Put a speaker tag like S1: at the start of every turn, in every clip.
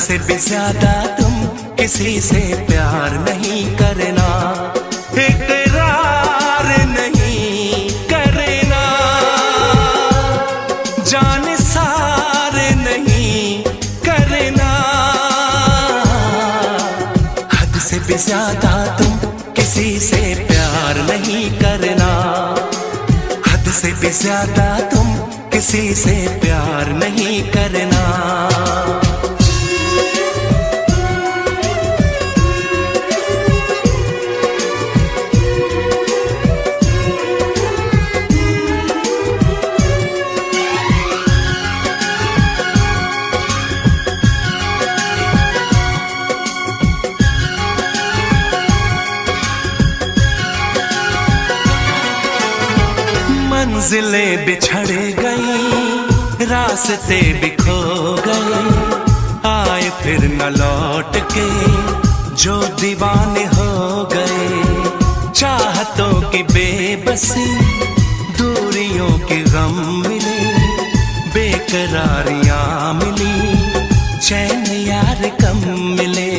S1: से भी ज्यादा तुम किसी से प्यार नहीं करना, इकरार नहीं करना, जान सार नहीं करना। हद से भी ज्यादा तुम किसी से प्यार नहीं करना, हद से भी ज्यादा तुम किसी से प्यार नहीं करना। मंजिलें बिछड़ गई, रास्ते भी खो गए, आए फिर न लौट के जो दीवाने हो गए। चाहतों की बेबसी, दूरियों के गम मिले, बेकरारियां मिली, चैन यार कम मिले।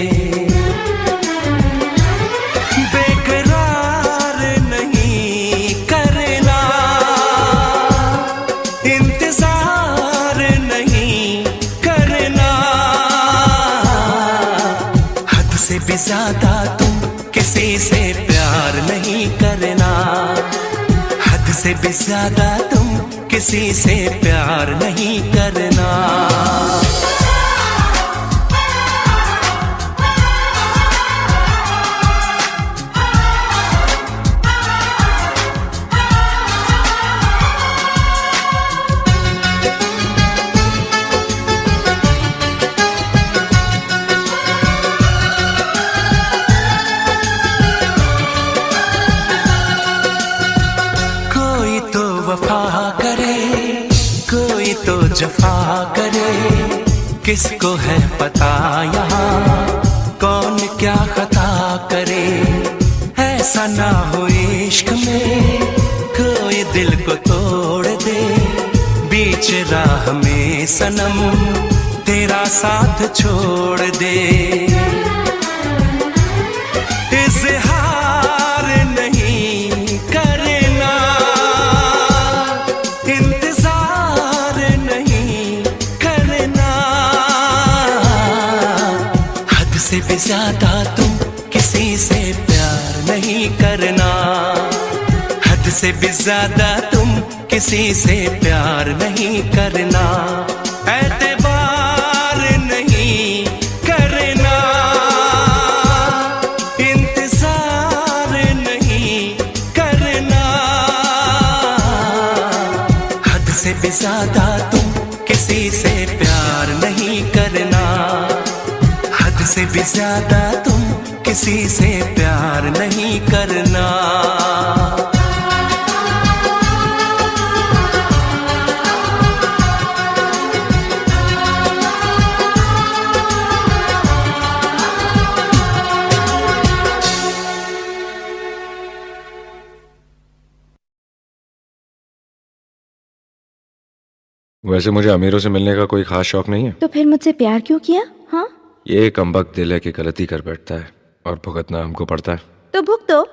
S1: ज्यादा तुम किसी से प्यार नहीं करना, हद से भी ज्यादा तुम किसी से प्यार नहीं करना। वफा करे, कोई तो जफा करे, किसको है पता यहाँ कौन क्या खता करे। ऐसा ना हो इश्क में कोई दिल को तोड़ दे, बीच राह में सनम तेरा साथ छोड़ दे। इज़हार नहीं करना, इंतजार नहीं करना, हद से भी ज्यादा तुम किसी से प्यार नहीं करना, हद से भी ज्यादा तुम किसी से प्यार नहीं करना। एतबार नहीं करना, इंतजार नहीं करना, हद से भी ज्यादा तुम किसी से प्यार नहीं करना, हद से भी ज्यादा तुम किसी से प्यार नहीं करना।
S2: वैसे मुझे अमीरों से मिलने का कोई खास शौक नहीं है।
S3: तो फिर मुझसे प्यार क्यों किया? हाँ,
S2: ये कमबख्त दिल है कि गलती कर बैठता है और भुगतना हमको पड़ता है।
S3: तो भुगतो।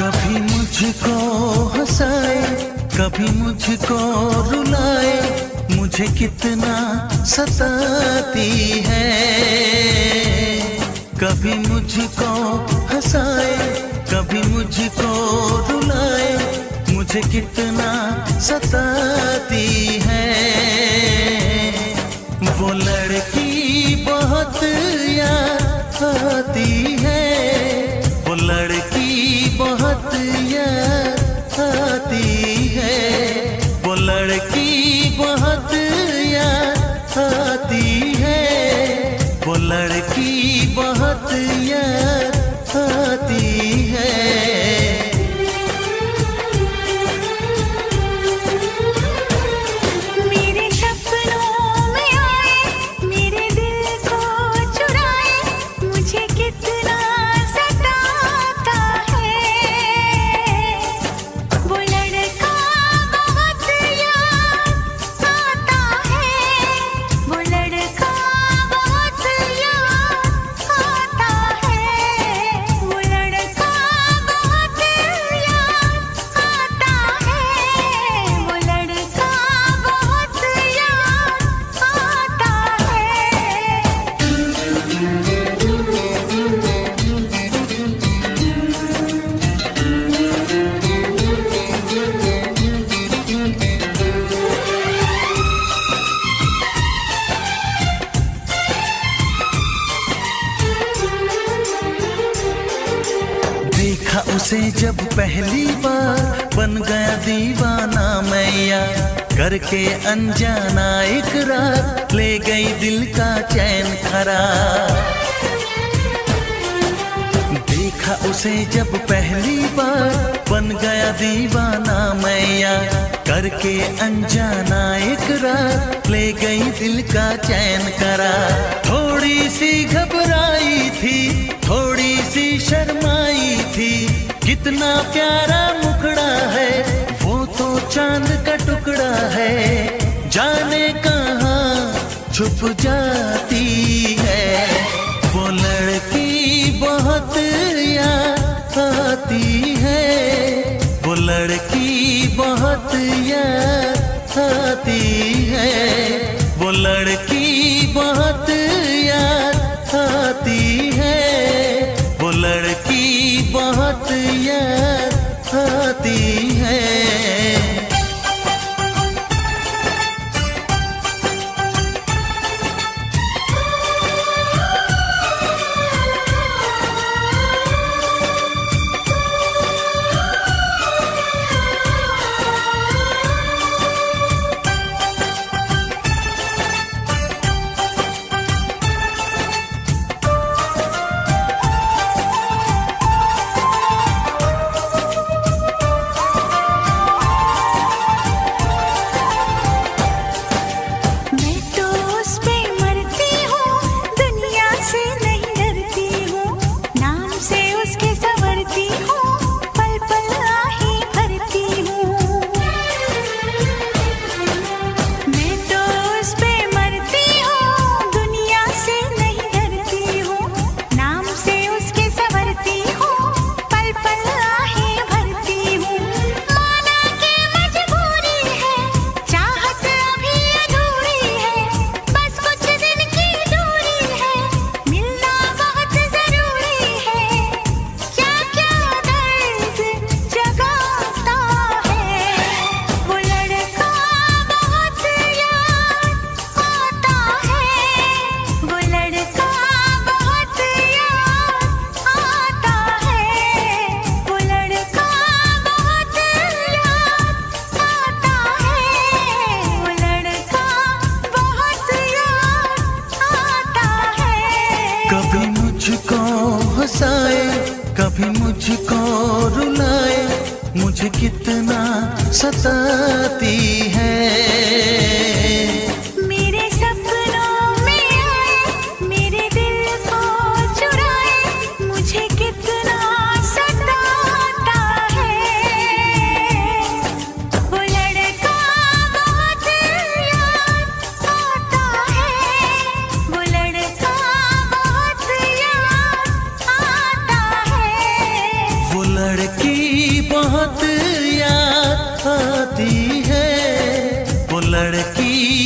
S1: कभी मुझको हंसाए, कभी मुझको रुलाए, मुझे कितना सताती है। कभी मुझको हंसाए, कभी मुझको रुलाए, मुझे कितना सताती है। वो लड़की बहुत याद आती है, वो लड़की बहुत याद आती है, वो लड़की बहुत याद आती है, वो लड़की बहुत याद आती है।
S4: मेरे सपनों में आए, मेरे दिल को चुराए, मुझे कितना सताता है। वो लड़का बहुत याद आता है, वो लड़का बहुत याद आता है, वो लड़का बहुत याद आता है, वो लड़का बहुत याद आता
S1: देखा उसे जब पहली बार, बन गया दीवाना मैया, करके अनजाना इकरार, ले गई दिल का चैन करार। देखा उसे जब पहली बार, बन गया दीवाना मैया, करके अनजाना इकरार, ले गई दिल का चैन करार। थोड़ी सी घबराई थी, थोड़ी सी शर्माई थी, कितना प्यारा मुखड़ा है, वो तो चांद का टुकड़ा है, जाने कहाँ छुप जाती है। वो लड़की बहुत याद आती है, वो लड़की बहुत याद आती है, वो लड़की बहुत याद आती है, वो लड़की बहुत याद आती है।
S4: मैं तो उस पे मरती हूँ, दुनिया से नहीं डरती हूँ, नाम से उसके संवरती हूँ, पल पल आहे भरती हूँ। मैं तो उस पे मरती हूँ, दुनिया से नहीं डरती हूँ, नाम से उसके संवरती हूँ, पल पल आहे भरती हूँ। माना के मजबूरी है, चाहत अभी अधूरी है, बस कुछ दिन की दूरी है, मिलना बहुत जरूरी है। क्या क्या दर्द जगाता है, वो लड़का बहुत याद आता है, वो लड़का बहुत याद आता है, वो लड़का बहुत याद आता है, वो लड़का बहुत याद आता है।
S1: कभी मुझको हंसाए, कभी मुझको रुलाए, मुझे कितना सताती है।
S4: मेरे सपनों में आए, मेरे दिल को चुराए, मुझे कितना सताता है। वो लड़का बहुत याद आता है, वो लड़का बहुत याद आता है,
S1: वो लड़की बहुत याद आती है, वो लड़की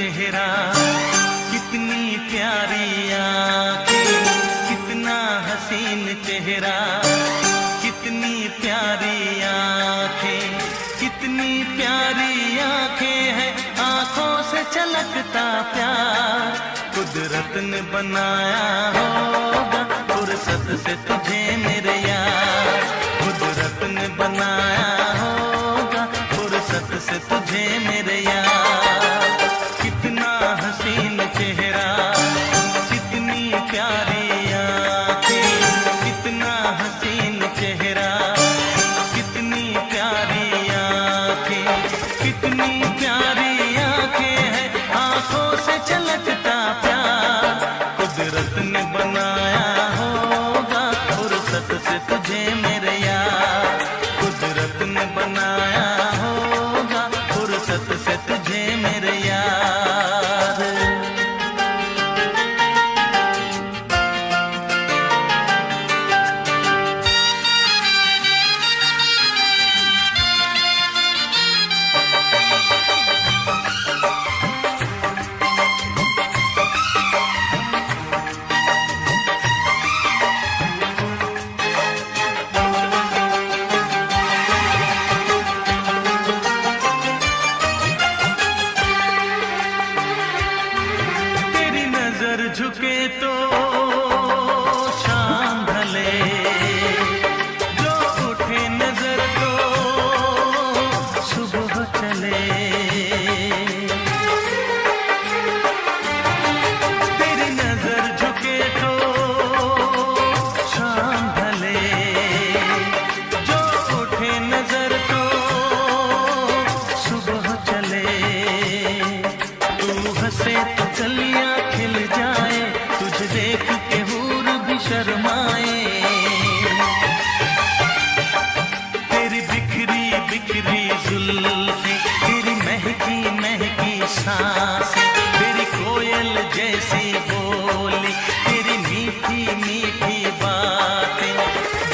S1: चेहरा, कितनी प्यारी आंखें, कितना हसीन चेहरा, कितनी प्यारी आंखें, कितनी प्यारी आंखें हैं, आंखों से छलकता प्यार कुदरत ने बनाया होगा फुर्सत से तुझे मेरे यार, कुदरत ने बनाया होगा फुर्सत से तुझे मेरे यार। कितना हसीन चेहरा, कितनी प्यारी आंखें, कितना हसीन चेहरा, कितनी प्यारी आंखें, कितनी प्यारी आंखें हैं, आंखों से छलकता प्यार कुदरत ने बनाया होगा फुर्सत से तुझे मेरे यार, कुदरत ने बनाया होगा फुर्सत से तुझे मेरे यार। झुके तो शाम ढले, जो उठे नजर तो सुबह चले, तेरी नजर झुके तो शाम ढले, जो उठे नजर तो सुबह चले, तू हंसे तो कलियां खिल जाए, तुझे देख के हूर भी शर्माए, तेरी बिखरी बिखरी जुल्फें, तेरी महकी महकी सांसें, तेरी कोयल जैसी बोली, तेरी मीठी मीठी बातें,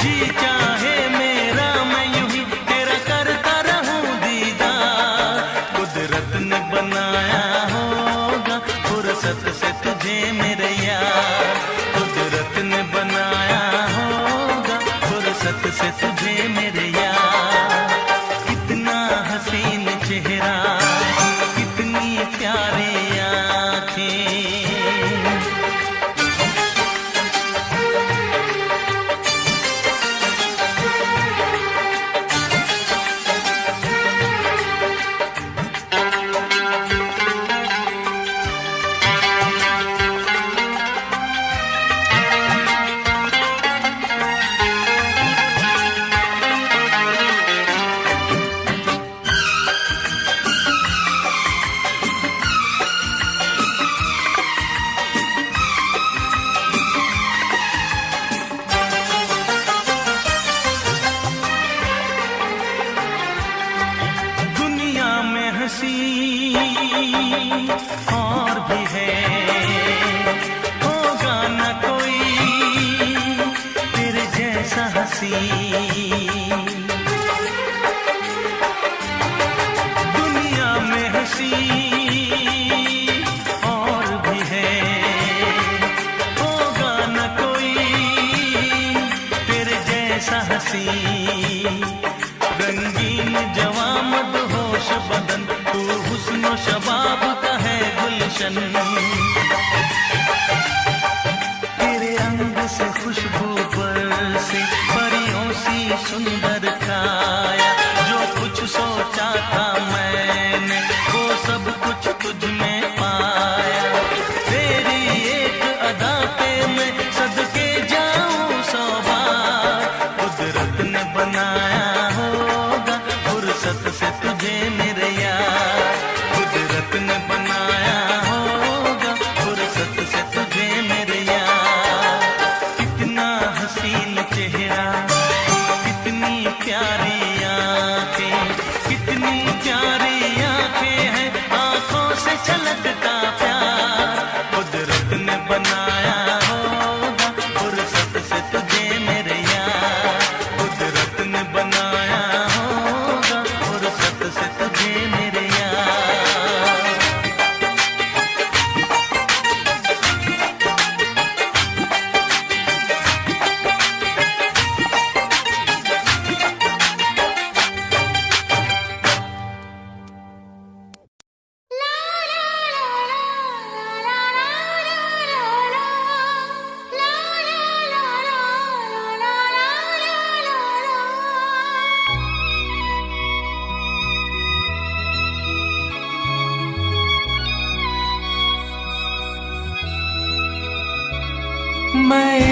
S1: जी चाहे मेरा मैं यूं ही तेरा करता रहूं दीदार, कुदरत ने बनाया होगा फुर्सत से तुझे मेरे यार, कुदरत ने बनाया होगा फुर्सत से तुझे मेरे यार। कितना हसीन चेहरा, कितनी प्यारी आंखें, और भी है, होगा न कोई तेरे जैसा हंसी, दुनिया में हंसी और भी है, होगा न कोई तेरे जैसा हंसी, रंगीन जवां मदहोश बदन, तू हुस्न शबाब का है गुलशन, तेरे अंग से खुशबू बरसे, परियों सी सुंदर काया, जो कुछ सोचा था मैंने वो सब कुछ तुझ में पाया, तेरी एक अदा पे मैं सदके जाऊं 100 बार, कुदरत ने बनाया होगा फुर्सत से तुझे मेरे यार, कुदरत ने बनाया होगा फुर्सत से तुझे मेरे यार। कितना हसीन चेहरा, कितनी प्यारी आंखें, कितनी प्यारी आंखें हैं, आंखों से छलकता प्यार कुदरत ने बनाया होगा फुर्सत से तुझे मेरे यार, कुदरत ने बनाया होगा फुर्सत से तुझे मेरे यार।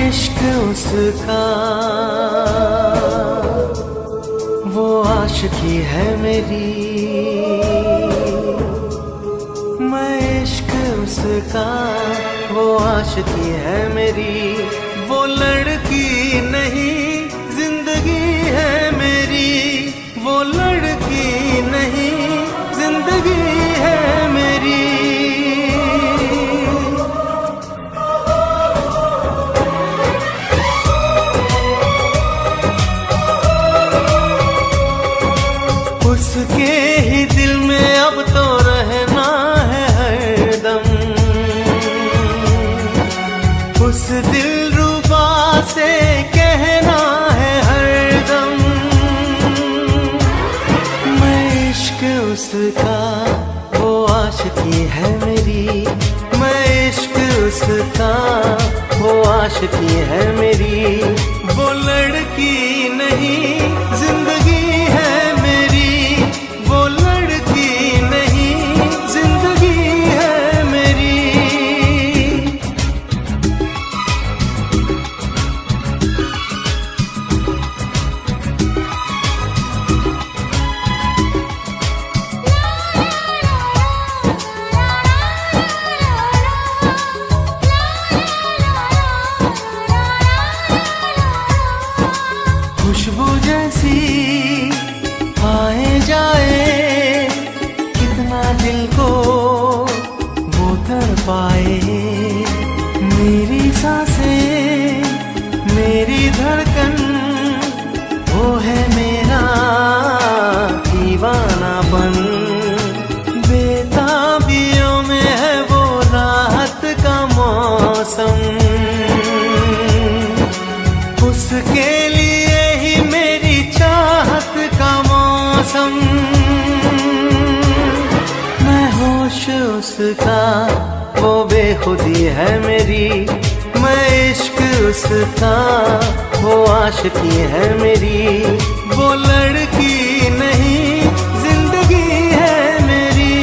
S1: इश्क उसका वो आशिकी है मेरी, मैं इश्क उसका वो आशिकी है मेरी, वो लड़की नहीं जिंदगी है मेरी, वो लड़की नहीं जिंदगी है मेरी। उसके ही दिल में अब तो रहना है हरदम, उस दिलरुबा से कहना है हरदम, मैं इश्क उसका वो आशिकी है मेरी, मैं इश्क उसका वो आशिकी है मेरी, वो लड़की नहीं जिंदगी है मेरी, वो लड़की नहीं जिंदगी है मेरी। खुशबू जैसी आए जाए, कितना दिल को वो तड़पाए, मेरी सांसें मेरी धड़कन वो है मेरा दीवानापन, बेताबियों में है वो राहत का मौसम, उसके लिए ही मेरी चाहत का मौसम, मैं होश उसका वो बेखुदी है मेरी, मैं इश्क उसका वो आशिकी है मेरी, वो लड़की नहीं जिंदगी है मेरी।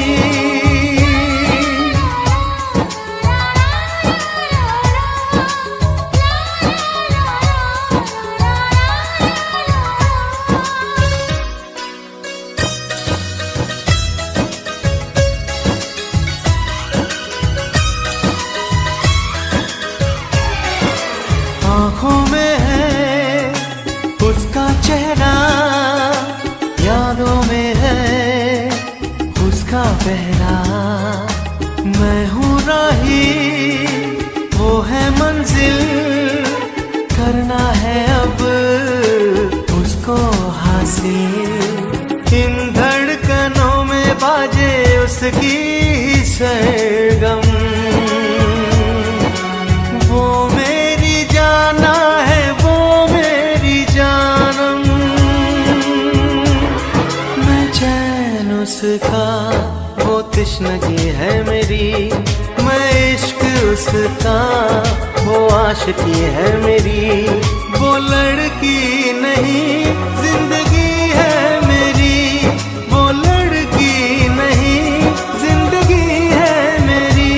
S1: आँखों में है उसका चेहरा, यादों में है उसका पहरा, मैं हूँ राही वो है मंजिल, करना है अब उसको हासिल, इन धड़कनों में बाजे उसकी ही सरगम, वो मेरी जाना है वो मेरी जानम, मैं चैन उसका वो तश्नगी है मेरी, मैं इश्क उसका वो आशिकी है मेरी, वो लड़की नहीं जिंदगी है मेरी, वो लड़की नहीं जिंदगी है मेरी।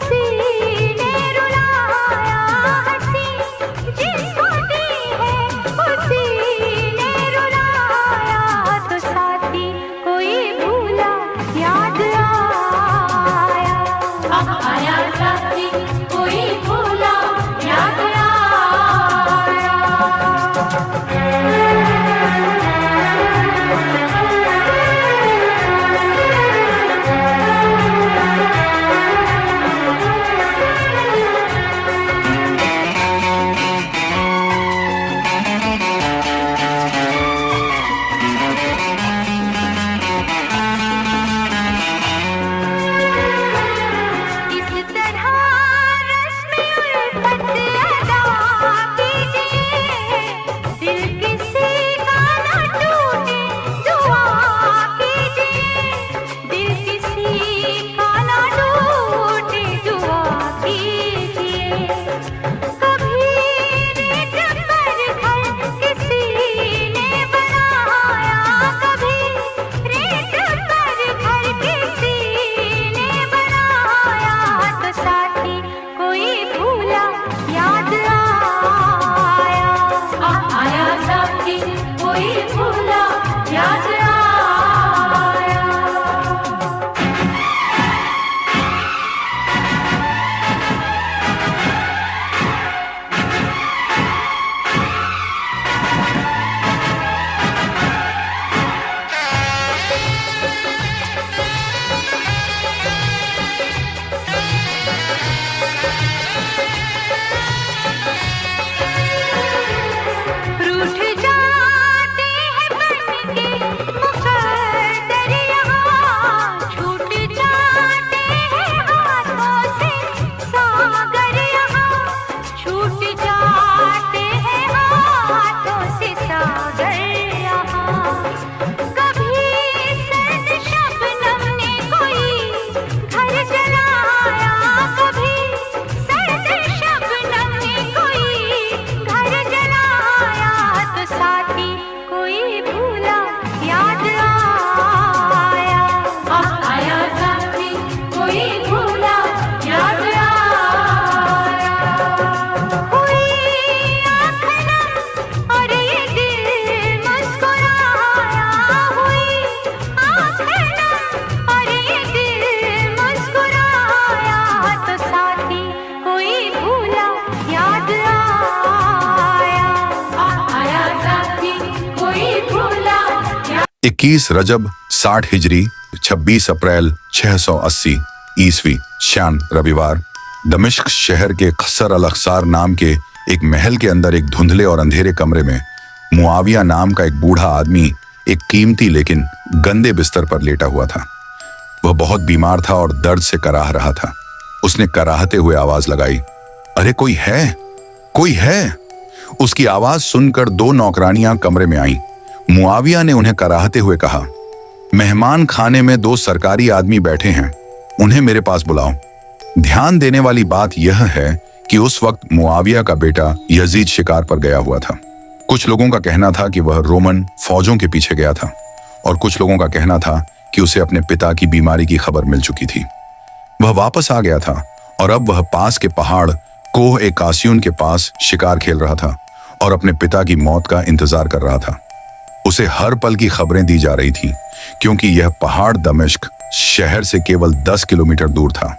S4: उसी ने रुलाया, हंसी जिसको दी है उसी ने रुलाया। तो साथी कोई भूला याद आया, आया साथी कोई भूला याद आया। इस तरह रस्म उल्फत अदा कीजिए, दिल किसी का न टूटे दुआ कीजिए, दिल किसी का न टूटे दुआ कीजिए। कभी रेत पर घर किसी ने बनाया, कभी रेत पर घर किसी ने बनाया। तो साथी कोई भूला याद आया, आया साथी कोई भूला याद आया। रूठ जाते हैं बनके मुकद्दर यहाँ, छूट जाते हैं हाथों से सागर यहाँ, छूट जाते हैं हाथों से सागर यहाँ। कभी सर्द शबनम ने कोई घर जलाया, कभी सर्द शबनम ने कोई घर जलाया। तो साथी कोई भूला याद आया, आया साथी कोई भूला याद आया। हुई आँख नम और ये दिल मुस्कुराया, हुई आँख नम और ये दिल मुस्कुराया। तो साथी कोई भूला याद आया, आया साथी कोई भूला याद।
S5: 21 रजब 60 हिजरी 26 अप्रैल 680 ईस्वी शान रविवार दमिश्क शहर के खसर अल अखसार नाम के एक महल के अंदर एक धुंधले और अंधेरे कमरे में मुआविया नाम का एक बूढ़ा आदमी एक कीमती लेकिन गंदे बिस्तर पर लेटा हुआ था। वह बहुत बीमार था और दर्द से कराह रहा था। उसने कराहते हुए आवाज लगाई, अरे कोई है, कोई है। उसकी आवाज सुनकर 2 नौकरानियां कमरे में आईं। मुआविया ने उन्हें कराहते हुए कहा, मेहमान खाने में 2 सरकारी आदमी बैठे हैं, उन्हें मेरे पास बुलाओ। ध्यान देने वाली बात यह है कि उस वक्त मुआविया का बेटा यजीद शिकार पर गया हुआ था। कुछ लोगों का कहना था कि वह रोमन फौजों के पीछे गया था और कुछ लोगों का कहना था कि उसे अपने पिता की बीमारी की खबर मिल चुकी थी। वह वापस आ गया था और अब वह पास के पहाड़ कोह ए कासियुन के पास शिकार खेल रहा था और अपने पिता की मौत का इंतजार कर रहा था। उसे हर पल की खबरें दी जा रही थी क्योंकि यह पहाड़ दमिश्क शहर से केवल 10 किलोमीटर दूर था।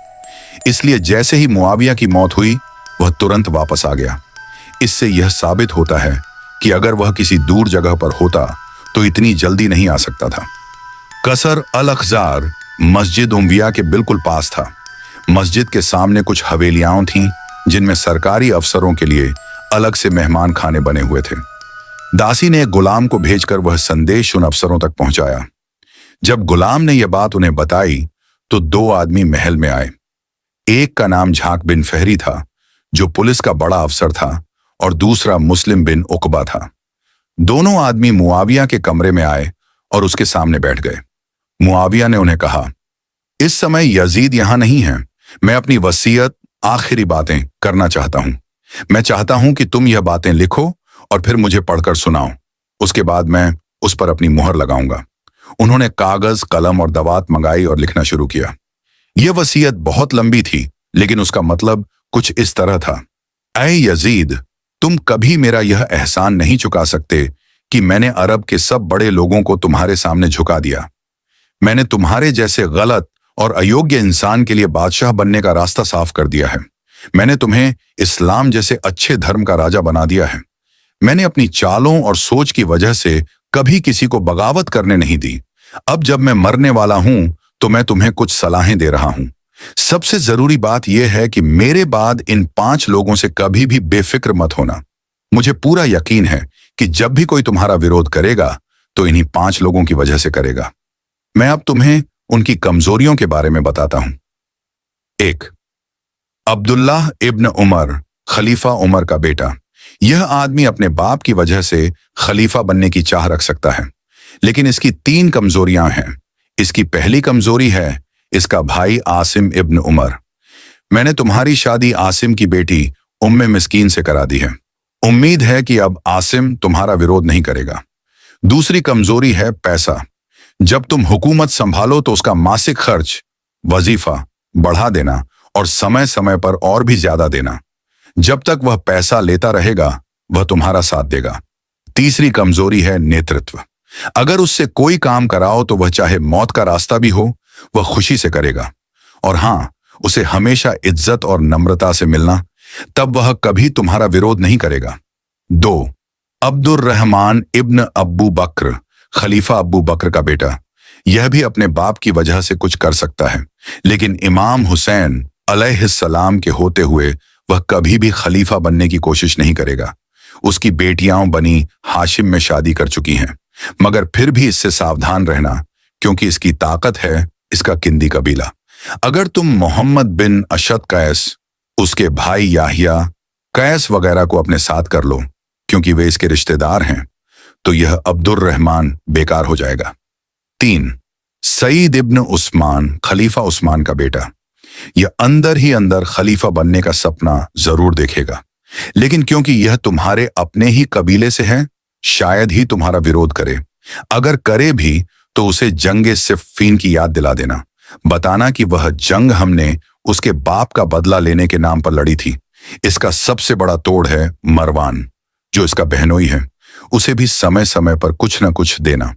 S5: इसलिए जैसे ही मुआविया की मौत हुई वह तुरंत वापस आ गया। इससे यह साबित होता है कि अगर वह किसी दूर जगह पर होता तो इतनी जल्दी नहीं आ सकता था। कसर अल अखजार मस्जिद उम्विया के बिल्कुल पास था। मस्जिद के सामने कुछ हवेलियां थीं जिनमें सरकारी अफसरों के लिए अलग से मेहमान खाने बने हुए थे। दासी ने एक गुलाम को भेजकर वह संदेश उन अफसरों तक पहुंचाया। जब गुलाम ने यह बात उन्हें बताई तो 2 आदमी महल में आए। एक का नाम झाक बिन फहरी था जो पुलिस का बड़ा अफसर था और दूसरा मुस्लिम बिन उकबा था। दोनों आदमी मुआविया के कमरे में आए और उसके सामने बैठ गए। मुआविया ने उन्हें कहा, इस समय यजीद यहां नहीं है। मैं अपनी वसीयत आखिरी बातें करना चाहता हूं। मैं चाहता हूं कि तुम यह बातें लिखो और फिर मुझे पढ़कर सुनाओ। उसके बाद मैं उस पर अपनी मुहर लगाऊंगा। उन्होंने कागज, कलम और दवात मंगाई और लिखना शुरू किया। यह वसीयत बहुत लंबी थी लेकिन उसका मतलब कुछ इस तरह था, ऐ यजीद, तुम कभी मेरा यह एहसान नहीं चुका सकते कि मैंने अरब के सब बड़े लोगों को तुम्हारे सामने झुका दिया। मैंने तुम्हारे जैसे गलत और अयोग्य इंसान के लिए बादशाह बनने का रास्ता साफ कर दिया है। मैंने तुम्हें इस्लाम जैसे अच्छे धर्म का राजा बना दिया है। मैंने अपनी चालों और सोच की वजह से कभी किसी को बगावत करने नहीं दी। अब जब मैं मरने वाला हूं तो मैं तुम्हें कुछ सलाहें दे रहा हूं। सबसे जरूरी बात यह है कि मेरे बाद इन 5 लोगों से कभी भी बेफिक्र मत होना। मुझे पूरा यकीन है कि जब भी कोई तुम्हारा विरोध करेगा तो इन्हीं 5 लोगों की वजह से करेगा। मैं अब तुम्हें उनकी कमजोरियों के बारे में बताता हूं। 1. अब्दुल्लाह इब्न उमर, खलीफा उमर का बेटा। यह आदमी अपने बाप की वजह से खलीफा बनने की चाह रख सकता है, लेकिन इसकी 3 कमजोरियां हैं। इसकी पहली कमजोरी है इसका भाई आसिम इब्न उमर। मैंने तुम्हारी शादी आसिम की बेटी उम्मे मिस्कीन से करा दी है। उम्मीद है कि अब आसिम तुम्हारा विरोध नहीं करेगा। दूसरी कमजोरी है पैसा। जब तुम हुकूमत संभालो तो उसका मासिक खर्च, वजीफा बढ़ा देना और समय समय पर और भी ज्यादा देना। जब तक वह पैसा लेता रहेगा वह तुम्हारा साथ देगा। तीसरी कमजोरी है नेतृत्व। अगर उससे कोई काम कराओ तो वह चाहे मौत का रास्ता भी हो वह खुशी से करेगा। और हां, उसे हमेशा इज्जत और नम्रता से मिलना, तब वह कभी तुम्हारा विरोध नहीं करेगा। 2. अब्दुर्रहमान इब्न अब्बू बक्र, खलीफा अब्बू बक्र का बेटा। यह भी अपने बाप की वजह से कुछ कर सकता है, लेकिन इमाम हुसैन अलैहिस्सलाम के होते हुए वह कभी भी खलीफा बनने की कोशिश नहीं करेगा। उसकी बेटियां बनी हाशिम में शादी कर चुकी हैं, मगर फिर भी इससे सावधान रहना, क्योंकि इसकी ताकत है इसका किंदी कबीला। अगर तुम मोहम्मद बिन अशद कैस, उसके भाई याहिया कैस वगैरह को अपने साथ कर लो, क्योंकि वे इसके रिश्तेदार हैं, तो यह अब्दुर्रहमान बेकार हो जाएगा। 3. सईद इब्न उस्मान, खलीफा उस्मान का बेटा। यह अंदर ही अंदर खलीफा बनने का सपना जरूर देखेगा, लेकिन क्योंकि यह तुम्हारे अपने ही कबीले से है, शायद ही तुम्हारा विरोध करे। अगर करे भी तो उसे जंगे सिफ़ीन की याद दिला देना, बताना कि वह जंग हमने उसके बाप का बदला लेने के नाम पर लड़ी थी। इसका सबसे बड़ा तोड़ है मरवान, जो इसका बहनोई है, उसे भी समय समय पर कुछ न कुछ देना।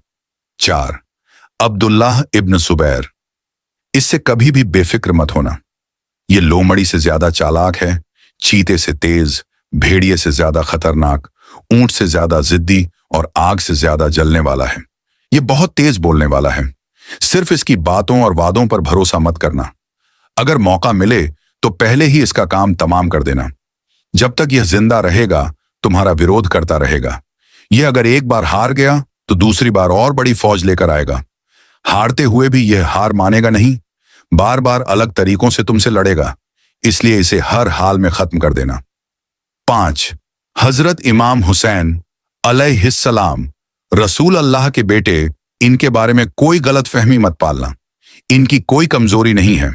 S5: 4. अब्दुल्लाह इब्न सुबैर। इससे कभी भी बेफिक्र मत होना। यह लोमड़ी से ज्यादा चालाक है, चीते से तेज, भेड़िए से ज्यादा खतरनाक, ऊंट से ज्यादा जिद्दी और आग से ज्यादा जलने वाला है। यह बहुत तेज बोलने वाला है। सिर्फ इसकी बातों और वादों पर भरोसा मत करना। अगर मौका मिले तो पहले ही इसका काम तमाम कर देना। जब तक यह जिंदा रहेगा तुम्हारा विरोध करता रहेगा। यह अगर एक बार हार गया तो दूसरी बार और बड़ी फौज लेकर आएगा। हारते हुए भी यह हार मानेगा नहीं, बार बार अलग तरीकों से तुमसे लड़ेगा, इसलिए इसे हर हाल में खत्म कर देना। 5. हजरत इमाम हुसैन अलैहिस्सलाम, रसूल अल्लाह के बेटे। इनके बारे में कोई गलत फहमी मत पालना। इनकी कोई कमजोरी नहीं है।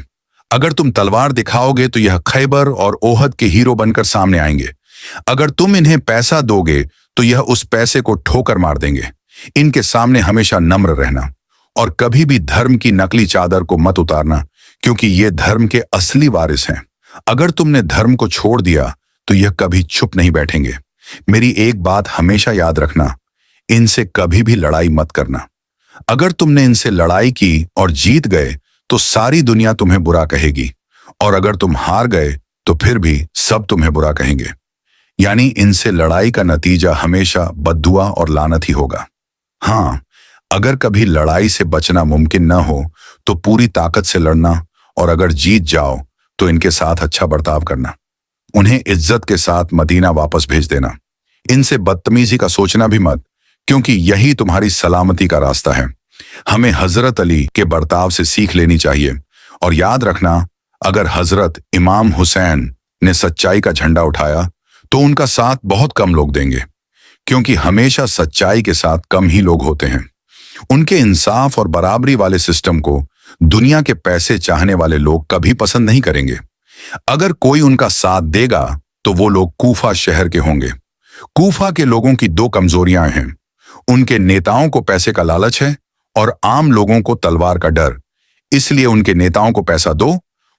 S5: अगर तुम तलवार दिखाओगे तो यह खैबर और ओहद के हीरो बनकर सामने आएंगे। अगर तुम इन्हें पैसा दोगे तो यह उस पैसे को ठोकर मार देंगे। इनके सामने हमेशा नम्र रहना और कभी भी धर्म की नकली चादर को मत उतारना, क्योंकि ये धर्म के असली वारिस हैं। अगर तुमने धर्म को छोड़ दिया तो यह कभी चुप नहीं बैठेंगे। मेरी एक बात हमेशा याद रखना, इनसे कभी भी लड़ाई मत करना। अगर तुमने इनसे लड़ाई की और जीत गए तो सारी दुनिया तुम्हें बुरा कहेगी, और अगर तुम हार गए तो फिर भी सब तुम्हें बुरा कहेंगे। यानी इनसे लड़ाई का नतीजा हमेशा बद्दुआ और लानत ही होगा। हाँ, अगर कभी लड़ाई से बचना मुमकिन न हो तो पूरी ताकत से लड़ना, और अगर जीत जाओ तो इनके साथ अच्छा बर्ताव करना। उन्हें इज्जत के साथ मदीना वापस भेज देना। इनसे बदतमीजी का सोचना भी मत, क्योंकि यही तुम्हारी सलामती का रास्ता है। हमें हजरत अली के बर्ताव से सीख लेनी चाहिए। और याद रखना, अगर हजरत इमाम हुसैन ने सच्चाई का झंडा उठाया तो उनका साथ बहुत कम लोग देंगे, क्योंकि हमेशा सच्चाई के साथ कम ही लोग होते हैं। उनके इंसाफ और बराबरी वाले सिस्टम को दुनिया के पैसे चाहने वाले लोग कभी पसंद नहीं करेंगे। अगर कोई उनका साथ देगा तो वो लोग कूफा शहर के होंगे। कूफा के लोगों की 2 कमजोरियां हैं। उनके नेताओं को पैसे का लालच है और आम लोगों को तलवार का डर। इसलिए उनके नेताओं को पैसा दो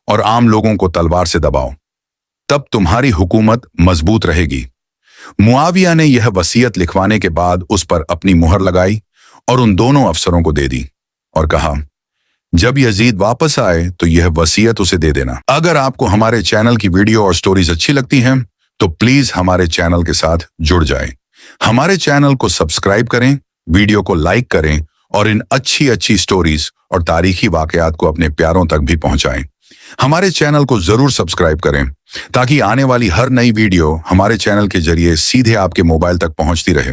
S5: और आम लोगों को तलवार से दबाओ, तब तुम्हारी हुकूमत मजबूत रहेगी। मुआविया ने यह वसीयत लिखवाने के बाद उस पर अपनी मुहर लगाई और उन दोनों अफसरों को दे दी और कहा, जब यजीद वापस आए तो यह वसीयत उसे दे देना। अगर आपको हमारे चैनल की वीडियो और स्टोरीज अच्छी लगती हैं तो प्लीज हमारे चैनल के साथ जुड़ जाएं। हमारे चैनल को सब्सक्राइब करें, वीडियो को लाइक करें और इन अच्छी स्टोरीज और तारीखी वाकयात को अपने प्यारों तक भी पहुंचाएं। हमारे चैनल को जरूर सब्सक्राइब करें ताकि आने वाली हर नई वीडियो हमारे चैनल के जरिए सीधे आपके मोबाइल तक पहुंचती रहे।